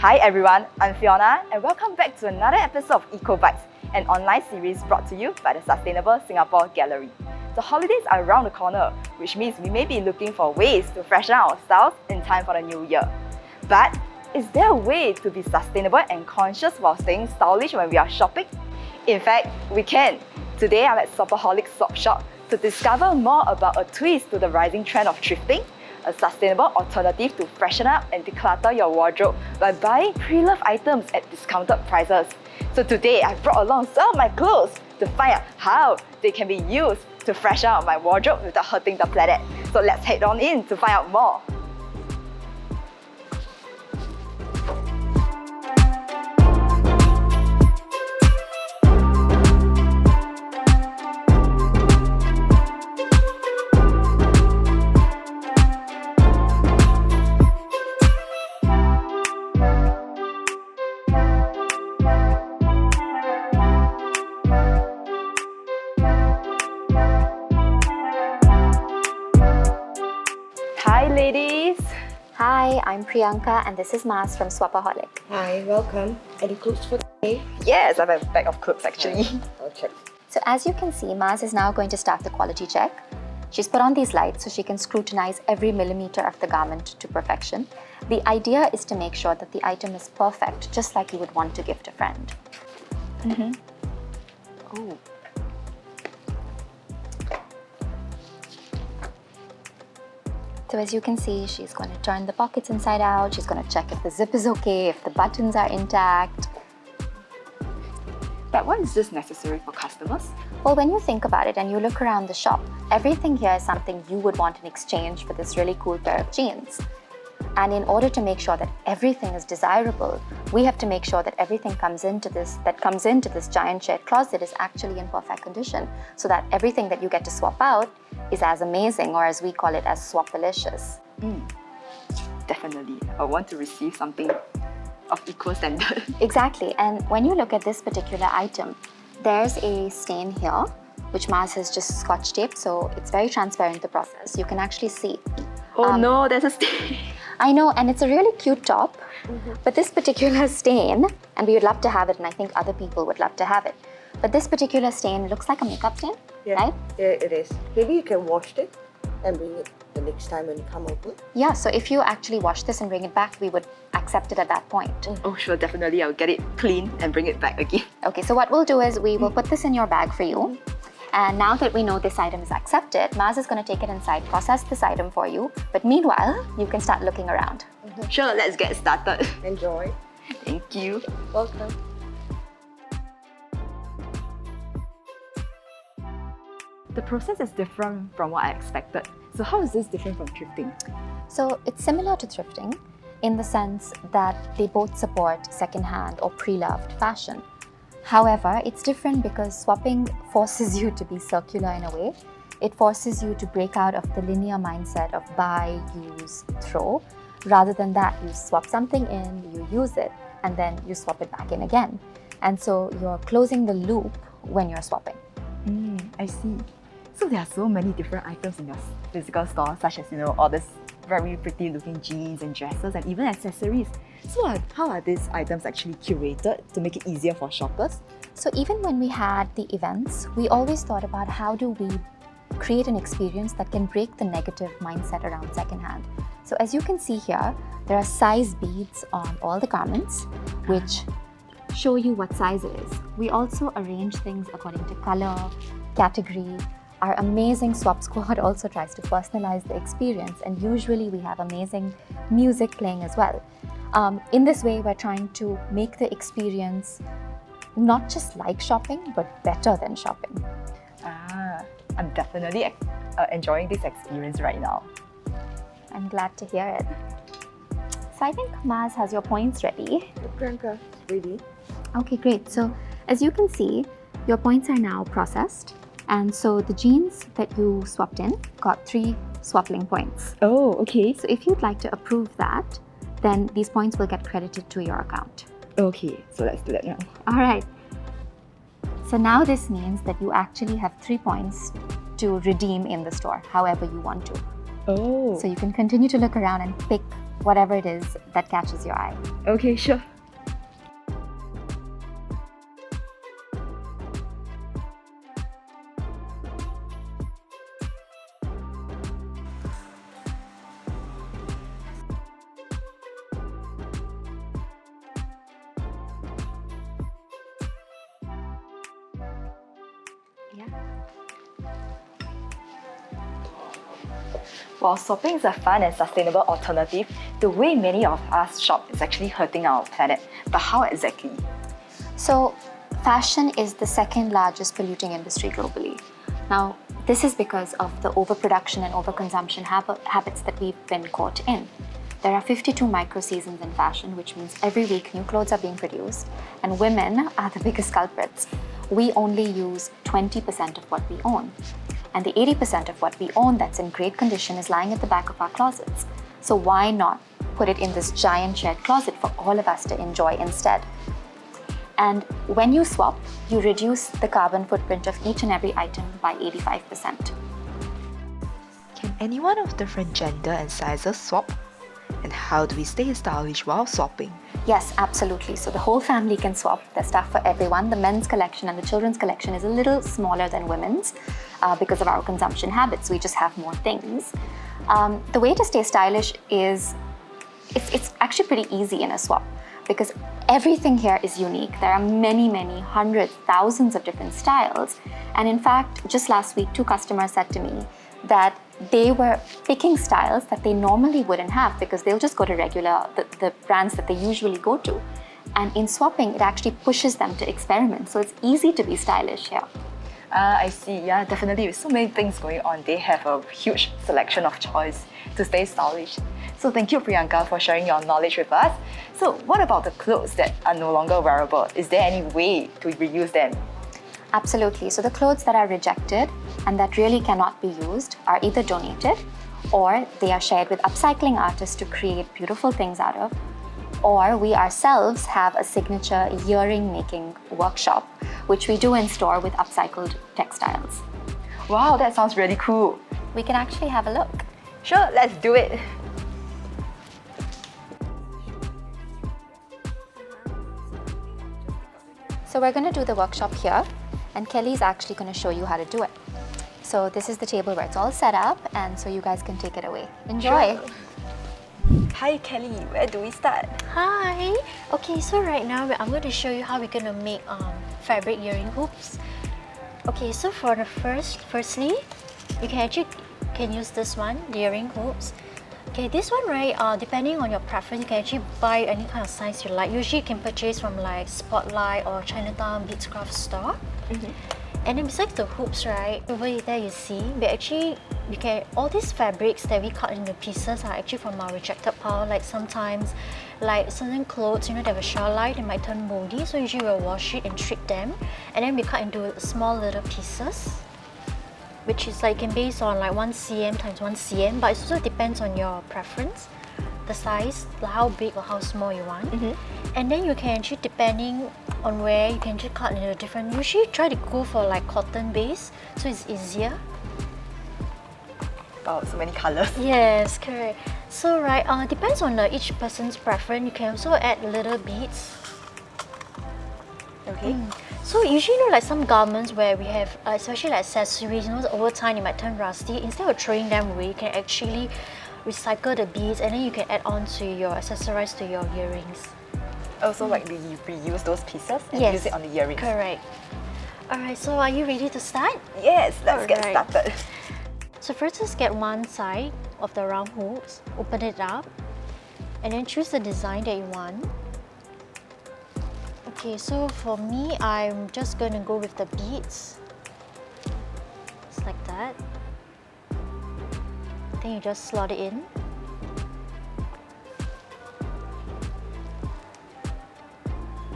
Hi everyone, I'm Fiona and welcome back to another episode of EcoBytes, an online series brought to you by the Sustainable Singapore Gallery. The holidays are around the corner, which means we may be looking for ways to freshen our styles in time for the new year. But is there a way to be sustainable and conscious while staying stylish when we are shopping? In fact, we can. Today I'm at Swapaholic Swap Shop to discover more about a twist to the rising trend of thrifting, a sustainable alternative to freshen up and declutter your wardrobe by buying pre-loved items at discounted prices. So today I brought along some of my clothes to find out how they can be used to freshen up my wardrobe without hurting the planet. So let's head on in to find out more. Hi ladies! Hi, I'm Priyanka and this is Mars from Swapaholic. Hi, welcome. Any clothes for today? Yes, I have a bag of clothes actually. I'll check. So as you can see, Mars is now going to start the quality check. She's put on these lights so she can scrutinize every millimeter of the garment to perfection. The idea is to make sure that the item is perfect, just like you would want to gift a friend. Oh. So as you can see, she's going to turn the pockets inside out. She's going to check if the zip is okay, if the buttons are intact. But why is this necessary for customers? Well, when you think about it and you look around the shop, everything here is something you would want in exchange for this really cool pair of jeans. And in order to make sure that everything is desirable, we have to make sure that everything comes into this giant shared closet is actually in perfect condition, so that everything that you get to swap out is as amazing, or as we call it, as swapalicious. Definitely. I want to receive something of equal standard. Exactly. And when you look at this particular item, there's a stain here, which Mars has just scotch taped, so it's very transparent, the process. You can actually see. Oh no, there's a stain. I know, and it's a really cute top, but this particular stain, and we would love to have it, and I think other people would love to have it, but this particular stain looks like a makeup stain, right? Yeah, it is. Maybe you can wash it and bring it the next time when you come over. Yeah, so if you actually wash this and bring it back, we would accept it at that point. Oh sure, definitely. I'll get it clean and bring it back again. Okay, so what we'll do is we will put this in your bag for you. And now that we know this item is accepted, Mars is going to take it inside, process this item for you. But meanwhile, you can start looking around. Sure, let's get started. Enjoy. Thank you. Welcome. The process is different from what I expected. So how is this different from thrifting? So it's similar to thrifting in the sense that they both support secondhand or pre-loved fashion. However, it's different because swapping forces you to be circular in a way. It forces you to break out of the linear mindset of buy, use, throw. Rather than that, you swap something in, you use it, and then you swap it back in again. And so you're closing the loop when you're swapping. I see. So there are so many different items in your physical store, such as, all this very pretty looking jeans and dresses and even accessories. So how are these items actually curated to make it easier for shoppers? So even when we had the events, we always thought about how do we create an experience that can break the negative mindset around secondhand. So as you can see here, there are size beads on all the garments, which show you what size it is. We also arrange things according to color, category. Our amazing swap squad also tries to personalize the experience, and usually we have amazing music playing as well. In this way, we're trying to make the experience not just like shopping, but better than shopping. I'm definitely enjoying this experience right now. I'm glad to hear it. So I think Mars has your points ready. Priyanka, ready? Okay, great. So as you can see, your points are now processed. And so the jeans that you swapped in got 3 swappling points. Oh, okay. So if you'd like to approve that, then these points will get credited to your account. Okay, so let's do that now. All right. So now this means that you actually have 3 points to redeem in the store, however you want to. Oh. So you can continue to look around and pick whatever it is that catches your eye. Okay, sure. Yeah. While swapping is a fun and sustainable alternative, the way many of us shop is actually hurting our planet. But how exactly? So, fashion is the second largest polluting industry globally. Now, this is because of the overproduction and overconsumption habits that we've been caught in. There are 52 micro-seasons in fashion, which means every week new clothes are being produced, and women are the biggest culprits. We only use 20% of what we own. And the 80% of what we own that's in great condition is lying at the back of our closets. So why not put it in this giant shared closet for all of us to enjoy instead? And when you swap, you reduce the carbon footprint of each and every item by 85%. Can anyone of different gender and sizes swap? And how do we stay stylish while swapping? Yes, absolutely. So the whole family can swap. There's stuff for everyone. The men's collection and the children's collection is a little smaller than women's because of our consumption habits. We just have more things. The way to stay stylish is, it's actually pretty easy in a swap because everything here is unique. There are many, hundreds, thousands of different styles. And in fact, just last week, 2 customers said to me that they were picking styles that they normally wouldn't have because they'll just go to the brands that they usually go to. And in swapping, it actually pushes them to experiment. So it's easy to be stylish here. I see. Yeah, definitely. With so many things going on, they have a huge selection of choice to stay stylish. So thank you, Priyanka, for sharing your knowledge with us. So what about the clothes that are no longer wearable? Is there any way to reuse them? Absolutely. So the clothes that are rejected and that really cannot be used are either donated or they are shared with upcycling artists to create beautiful things out of, or we ourselves have a signature earring making workshop, which we do in store with upcycled textiles. Wow, that sounds really cool. We can actually have a look. Sure, let's do it. So we're going to do the workshop here, and Kelly's actually going to show you how to do it. So this is the table where it's all set up, and so you guys can take it away. Enjoy! Sure. Hi Kelly, where do we start? Hi! Okay, so right now I'm going to show you how we're going to make fabric earring hoops. Okay, so for the firstly, you can use this one, the earring hoops. Okay, this one, right, depending on your preference, you can actually buy any kind of size you like. Usually you can purchase from like Spotlight or Chinatown Beadscraft store. And then besides the hoops, right, over there you see, all these fabrics that we cut into pieces are actually from our rejected pile. Like sometimes, like certain clothes, you know, they have a shelf life, they might turn moldy, so usually we'll wash it and strip them. And then we cut into small little pieces, which is like can based on like 1 cm times 1 cm, but it also depends on your preference, the size, how big or how small you want. And then you can actually, depending on where, you can just cut into different, usually try to go for like cotton base, so it's easier. Wow, so many colors. Yes, correct. So right, depends on each person's preference. You can also add little beads. Okay. So usually, you know, like some garments where we have, especially like accessories, you know, over time it might turn rusty. Instead of throwing them away, you can actually recycle the beads and then you can add on to your accessorize to your earrings. Also, like we reuse those pieces and Yes, use it on the earrings. Correct. Alright, so are you ready to start? Yes, let's get Alright. started. So first, just get one side of the round hooks, open it up, and then choose the design that you want. Okay, so for me, I'm just going to go with the beads. Just like that. Then you just slot it in.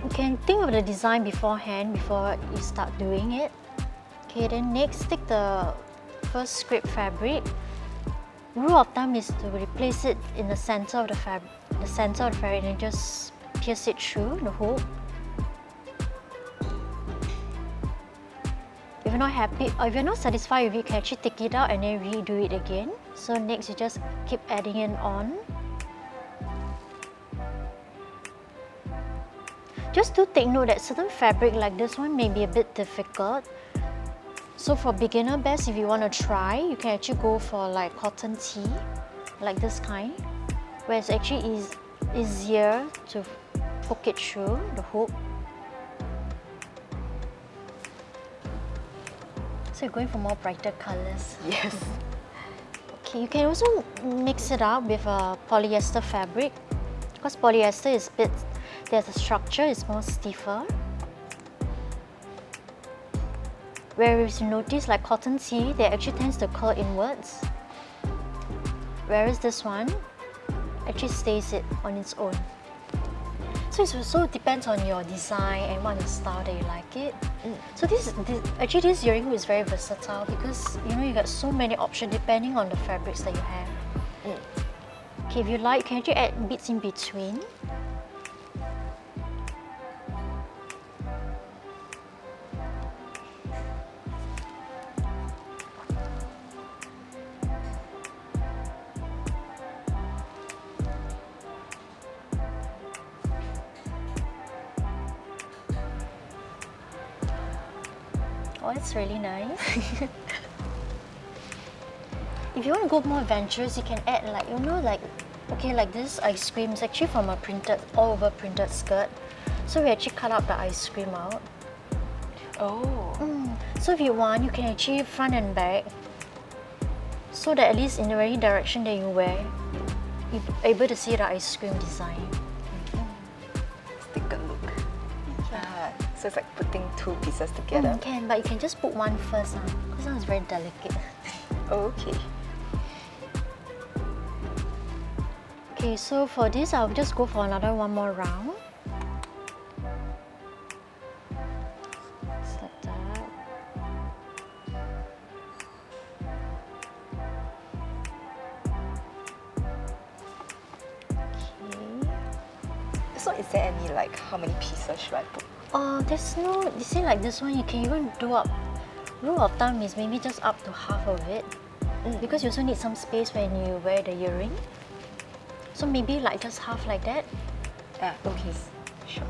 You can think of the design beforehand before you start doing it. Okay, then next, take the first scrap fabric. Rule of thumb is to replace it in the center of the fabric, and then just pierce it through the hook. If you're not happy, or if you're not satisfied with it, you can actually take it out and then redo it again. So next, you just keep adding it on. Just do take note that certain fabric like this one may be a bit difficult. So for beginner best, if you want to try, you can actually go for like cotton tee, like this kind, where it's actually easier to poke it through the hook. So you're going for more brighter colors. Yes. Okay, you can also mix it up with a polyester fabric, because polyester is there's a structure, it's more stiffer. Whereas you notice like cotton tee, they actually tends to curl inwards. Whereas this one actually stays it on its own. So it also depends on your design and what your style that you like it. So actually this earring hoop is very versatile because you got so many options depending on the fabrics that you have. Okay, if you like, you can actually add beads in between. Oh, it's really nice. If you want to go more adventurous, you can add like this ice cream is actually from a all over printed skirt. So we actually cut out the ice cream out. Oh. So if you want, you can actually front and back, so that at least in the very direction that you wear, you're able to see the ice cream design. Let's take a look. So it's like putting two pieces together. Can, but you can just put one first, because that is very delicate. Okay. Okay, so for this, I'll just go for one more round. Just like that. Okay. So is there any like how many pieces should I put? There's no, you see like this one, you can even do up, rule of thumb is maybe just up to half of it. Because you also need some space when you wear the earring. So maybe like just half like that. Okay. Sure.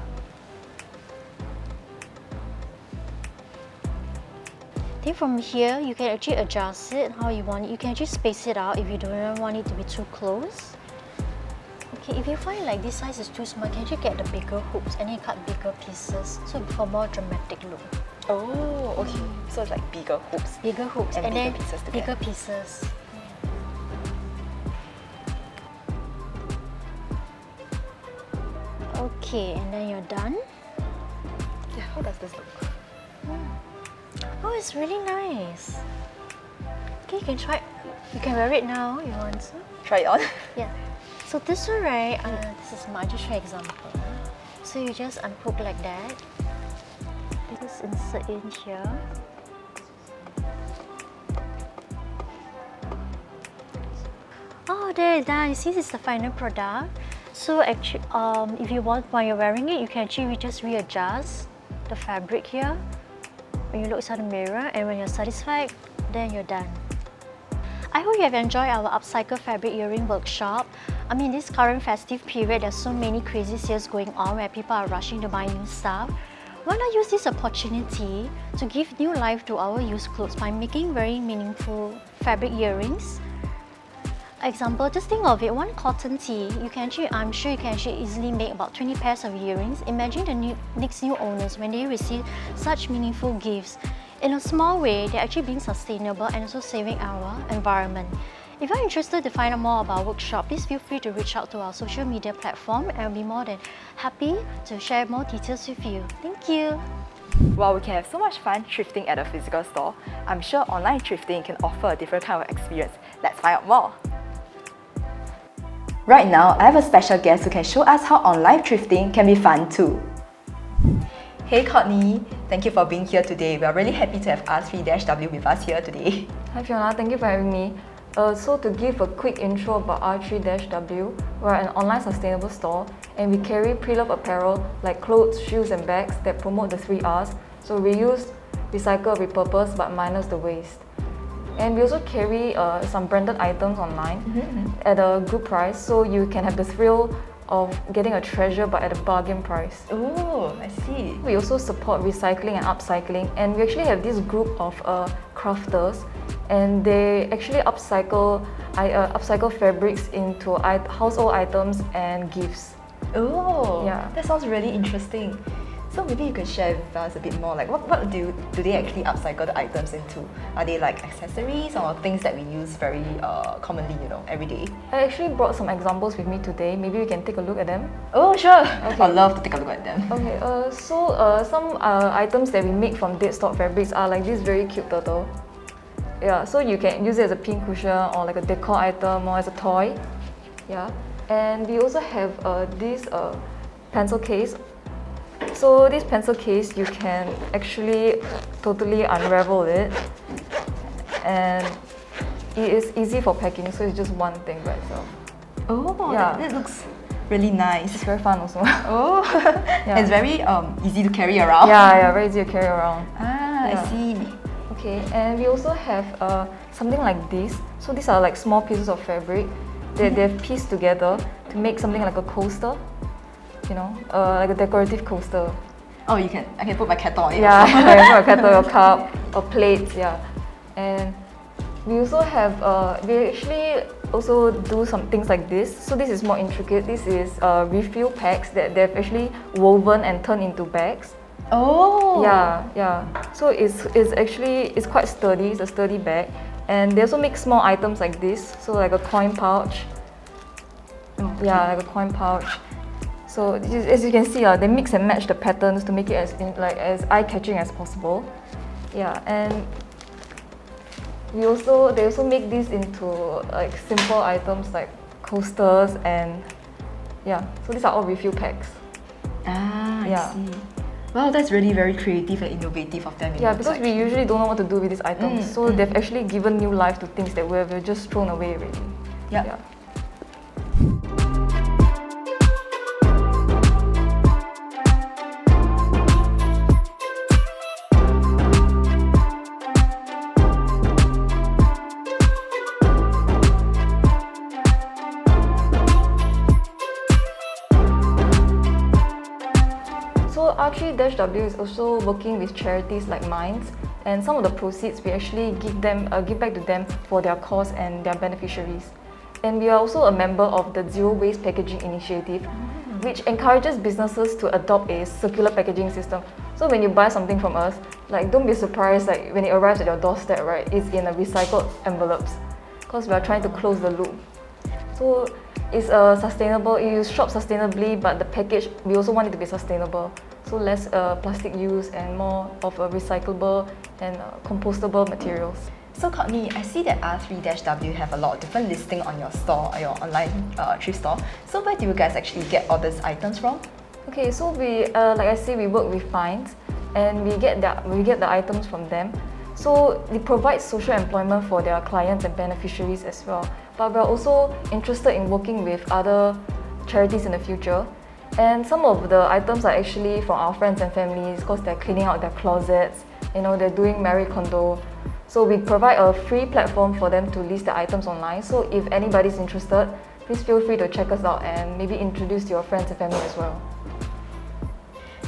Then from here, you can actually adjust it how you want it. You can actually space it out if you don't want it to be too close. Okay, if you find like this size is too small, you can actually get the bigger hoops and then cut bigger pieces. So for more dramatic look. Oh, okay. So it's like bigger hoops. Bigger hoops and bigger then pieces together. bigger pieces. Okay, and then you're done. Yeah, how does this look? Oh, it's really nice. Okay, you can try. You can wear it now. You want to? Try it on. Yeah. So this one, right? This is my just for example. So you just unhook like that. You just insert in here. Oh, there it's done. You see, this is the final product. So actually, if you want, while you're wearing it, you can actually just readjust the fabric here when you look inside the mirror, and when you're satisfied, then you're done. I hope you have enjoyed our upcycle fabric earring workshop. I mean, this current festive period, there's so many crazy sales going on where people are rushing to buy new stuff. Why not use this opportunity to give new life to our used clothes by making very meaningful fabric earrings? Example, just think of it, one cotton tee, I'm sure you can actually easily make about 20 pairs of earrings. Imagine the next new owners when they receive such meaningful gifts. In a small way, they're actually being sustainable and also saving our environment. If you're interested to find out more about our workshop, please feel free to reach out to our social media platform, and I'll be more than happy to share more details with you. Thank you! While we can have so much fun thrifting at a physical store, I'm sure online thrifting can offer a different kind of experience. Let's find out more! Right now, I have a special guest who can show us how online thrifting can be fun too. Hey Courtney, thank you for being here today. We are really happy to have R3-W with us here today. Hi Fiona, thank you for having me. So to give a quick intro about R3-W, we're an online sustainable store and we carry pre-loved apparel like clothes, shoes and bags that promote the 3 Rs. So reuse, recycle, repurpose but minus the waste. And we also carry some branded items online at a good price, so you can have the thrill of getting a treasure but at a bargain price. Oh, I see. We also support recycling and upcycling, and we actually have this group of crafters, and they actually upcycle fabrics into household items and gifts. Oh, Yeah. that sounds really interesting. So maybe you can share with us a bit more, like what do they actually upcycle the items into? Are they like accessories or things that we use very commonly, every day? I actually brought some examples with me today. Maybe we can take a look at them. Oh, sure. I'd love to take a look at them. Okay, some items that we make from dead stock fabrics are like this very cute turtle. Yeah, so you can use it as a pin cushion or like a decor item or as a toy. Yeah, and we also have this pencil case. So this pencil case, you can actually totally unravel it, and it is easy for packing, so it's just one thing by itself. Oh, Yeah. that looks really nice. It's very fun also. Oh, Yeah. it's very easy to carry around. Yeah, very easy to carry around. Ah, Yeah. I see. Okay, and we also have something like this. So these are like small pieces of fabric that they've pieced together to make something like a coaster. Like a decorative coaster. Oh, I can put my kettle on it. Yeah, also. for a kettle, a cup, or plates. Yeah, and we also have we actually also do some things like this. So this is more intricate. This is refill packs that they've actually woven and turned into bags. Oh. Yeah. So it's quite sturdy. It's a sturdy bag, and they also make small items like this. So like a coin pouch. Okay. Yeah, like a coin pouch. So as you can see, they mix and match the patterns to make it as eye-catching as possible. Yeah, and they also make these into like simple items like coasters, and yeah. So these are all refill packs. Ah, Yeah. I see. Wow, that's really very creative and innovative of them. Yeah, because we usually don't know what to do with these items, so they've actually given new life to things that were just thrown away already. Yeah. So R3-W is also working with charities like Minds, and some of the proceeds we actually give back to them for their cause and their beneficiaries. And we are also a member of the Zero Waste Packaging Initiative, which encourages businesses to adopt a circular packaging system. So when you buy something from us, like don't be surprised like when it arrives at your doorstep, right? It's in a recycled envelopes, because we are trying to close the loop. So it's sustainable. You shop sustainably, but the package we also want it to be sustainable. So less plastic use and more of a recyclable and compostable materials. So Courtney, I see that R3-W have a lot of different listing on your store, your online thrift store. So where do you guys actually get all these items from? Okay, so we like I say, we work with Minds, and we get the items from them. So they provide social employment for their clients and beneficiaries as well. But we're also interested in working with other charities in the future. And some of the items are actually from our friends and families because they're cleaning out their closets. They're doing Marie Kondo. So we provide a free platform for them to list the items online. So if anybody's interested, please feel free to check us out and maybe introduce to your friends and family as well.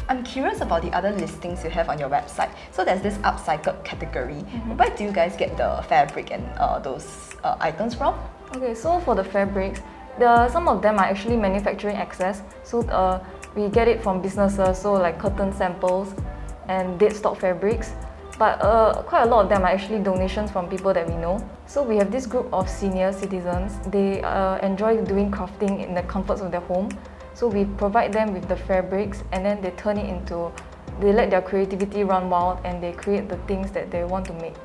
I'm curious about the other listings you have on your website. So there's this upcycled category. Where do you guys get the fabric and those items from? Okay, so for the fabrics, some of them are actually manufacturing access. So we get it from businesses, so like cotton samples and dead stock fabrics. But quite a lot of them are actually donations from people that we know. So we have this group of senior citizens. They enjoy doing crafting in the comforts of their home. So we provide them with the fabrics, and then they let their creativity run wild, and they create the things that they want to make.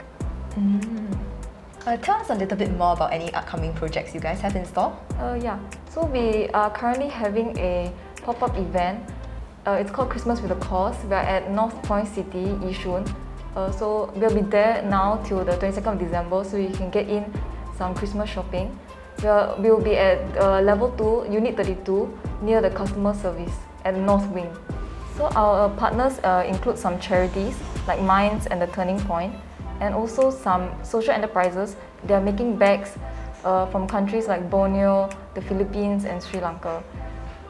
Tell us a little bit more about any upcoming projects you guys have in store. Yeah, so we are currently having a pop-up event. It's called Christmas with a Cause. We're at North Point City, Yishun. So we'll be there now till the 22nd of December, so you can get in some Christmas shopping. We'll be at level 2, unit 32, near the customer service at North Wing. So our partners include some charities like Minds and the Turning Point, and also some social enterprises. They are making bags from countries like Borneo, the Philippines and Sri Lanka.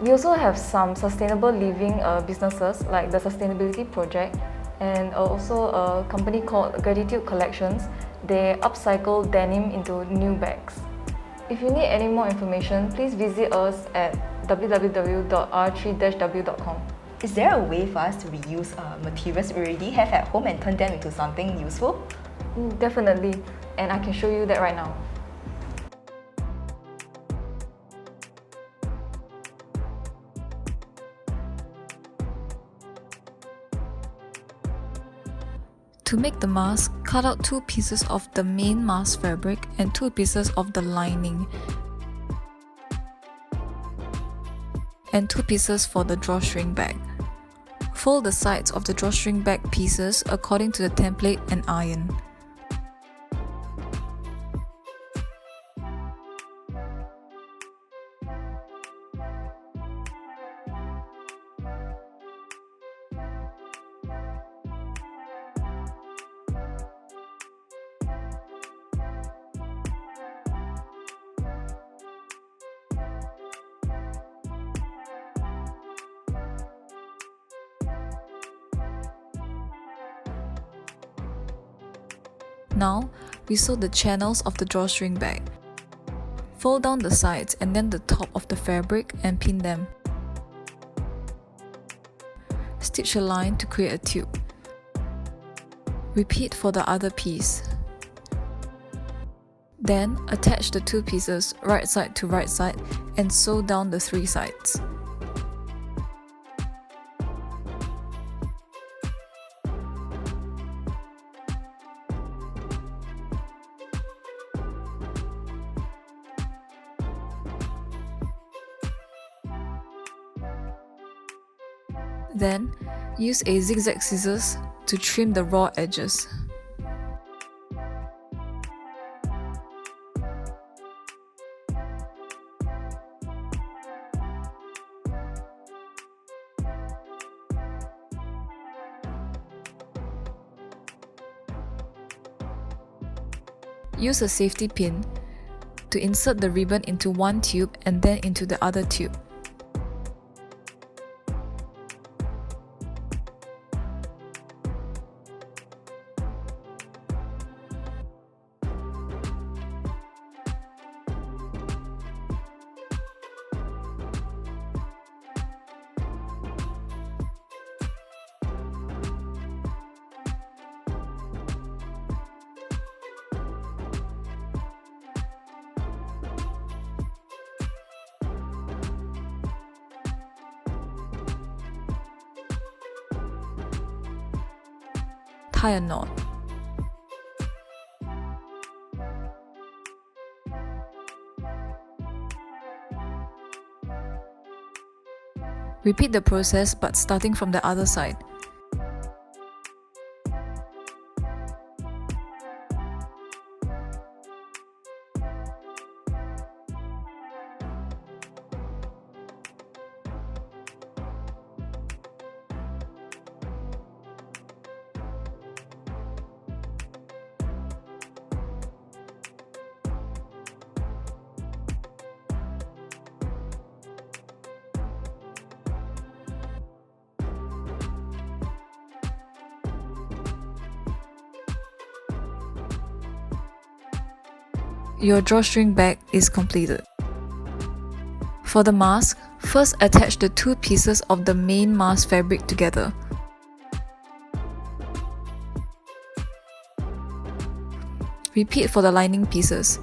We also have some sustainable living businesses like the Sustainability Project and also a company called Gratitude Collections. They upcycle denim into new bags. If you need any more information, please visit us at www.r3-w.com. Is there a way for us to reuse materials we already have at home and turn them into something useful? Definitely, and I can show you that right now. To make the mask, cut out 2 pieces of the main mask fabric and 2 pieces of the lining, and 2 pieces for the drawstring bag. Fold the sides of the drawstring bag pieces according to the template and iron. Now, we sew the channels of the drawstring bag. Fold down the sides and then the top of the fabric and pin them. Stitch a line to create a tube. Repeat for the other piece. Then, attach the 2 pieces right side to right side and sew down the 3 sides. Then, use a zigzag scissors to trim the raw edges. Use a safety pin to insert the ribbon into one tube and then into the other tube. Tie a knot. Repeat the process but starting from the other side. Your drawstring bag is completed. For the mask, first attach the 2 pieces of the main mask fabric together. Repeat for the lining pieces.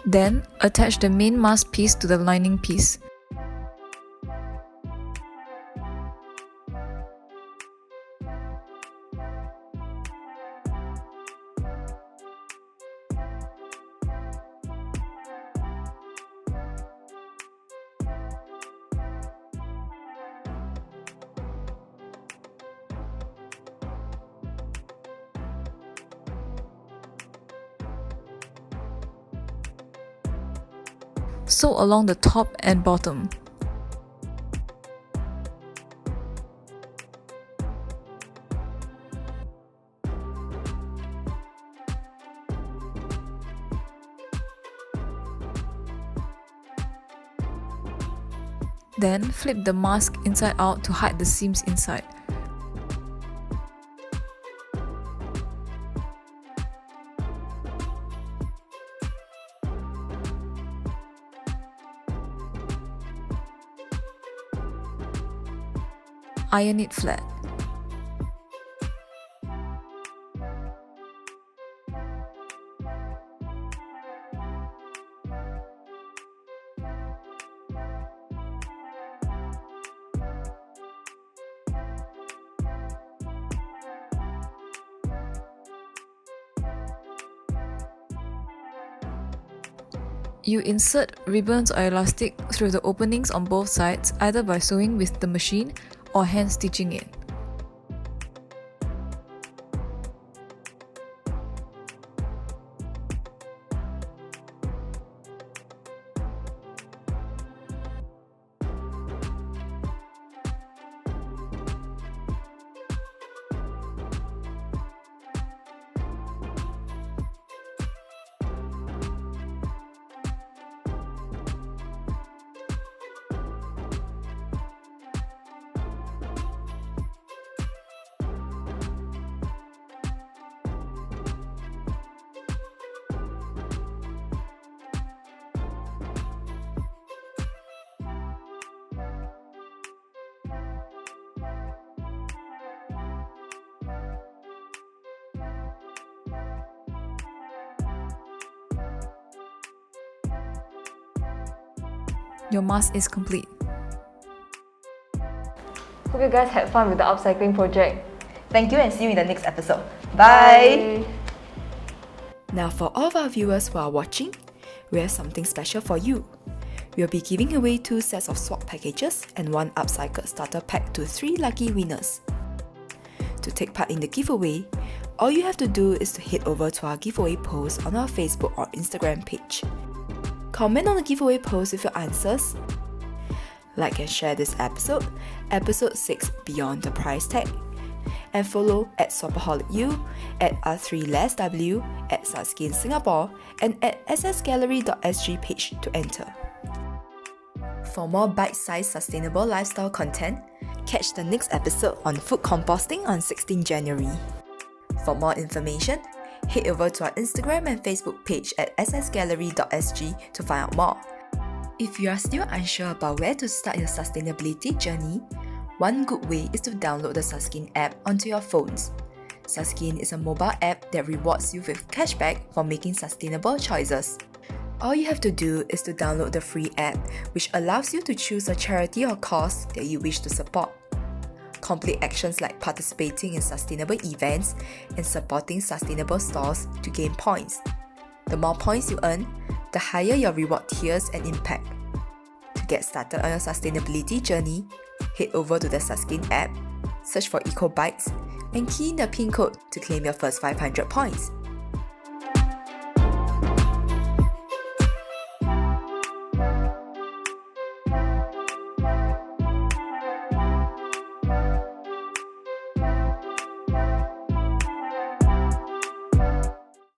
Then, attach the main mask piece to the lining piece. Sew along the top and bottom. Then flip the mask inside out to hide the seams inside. Iron it flat. You insert ribbons or elastic through the openings on both sides, either by sewing with the machine or hand stitching it. Your mask is complete. Hope you guys had fun with the upcycling project. Thank you and see you in the next episode. Bye! Now for all of our viewers who are watching, we have something special for you. We'll be giving away 2 sets of swap packages and 1 upcycled starter pack to 3 lucky winners. To take part in the giveaway, all you have to do is to head over to our giveaway post on our Facebook or Instagram page. Comment on the giveaway post with your answers. Like and share this episode, episode 6 Beyond the Price Tag. And follow at SwapaholicsU, at R3LessW, at Suskin Singapore, and at ssgallery.sg page to enter. For more bite-sized sustainable lifestyle content, catch the next episode on food composting on 16 January. For more information, head over to our Instagram and Facebook page at ssgallery.sg to find out more. If you are still unsure about where to start your sustainability journey, one good way is to download the Suskin app onto your phones. Suskin is a mobile app that rewards you with cashback for making sustainable choices. All you have to do is to download the free app, which allows you to choose a charity or cause that you wish to support. Complete actions like participating in sustainable events and supporting sustainable stores to gain points. The more points you earn, the higher your reward tiers and impact. To get started on your sustainability journey, head over to the Suskin app, search for EcoBytes, and key in the pin code to claim your first 500 points.